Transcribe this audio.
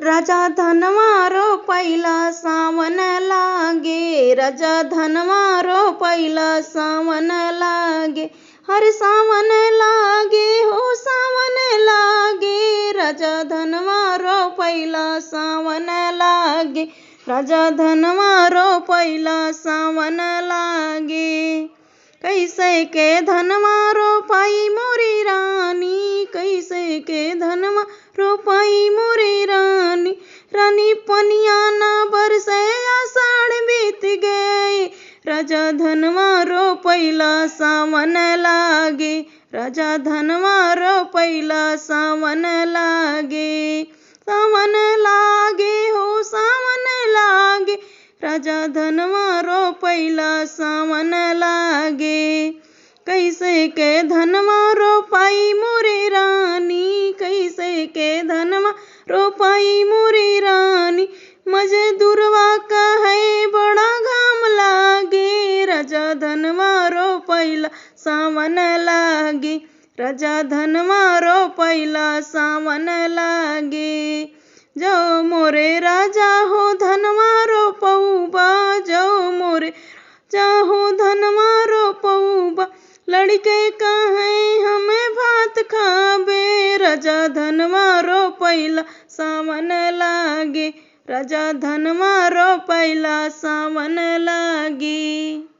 राजा धनवारो पहिला सावन लागे, राजा धनवारो पहिला सावन लागे, हर सावन लागे हो सावन लागे, राजा धनवारो पहिला सावन लागे, राजा धनवारो पहिला सावन लागे। कैसे के धनवारो पाई मोरी रानी, कैसे के धनवारो पाई मोरी रानी, रानी पनिया न बरसे आषाढ़ बीत गए, राजा धनवारो पहिला सावन लागे, राजा धनवारो पहिला सावन लागे, सावन लागे हो सावन लागे, राजा धनवारो पहिला सावन लागे। कैसे के धनवारो पाई मोरी रानी, कैसे के धनवारो पाई मोरी रानी, मजदूरवा का है बड़ा घाम लागे, राजा धनवारो पहिला सावन लागे, राजा धनवारो पहिला सावन लागे। जाओ मोरे राजा हो धनवारो पऊबा, जाओ मोरे राजा हो धनवारो पऊबा, लड़के कहे हमें भात खाबे, राजा धनवारो पहिला सावन लागे, राजा धनवारो पहिला सावन लागे।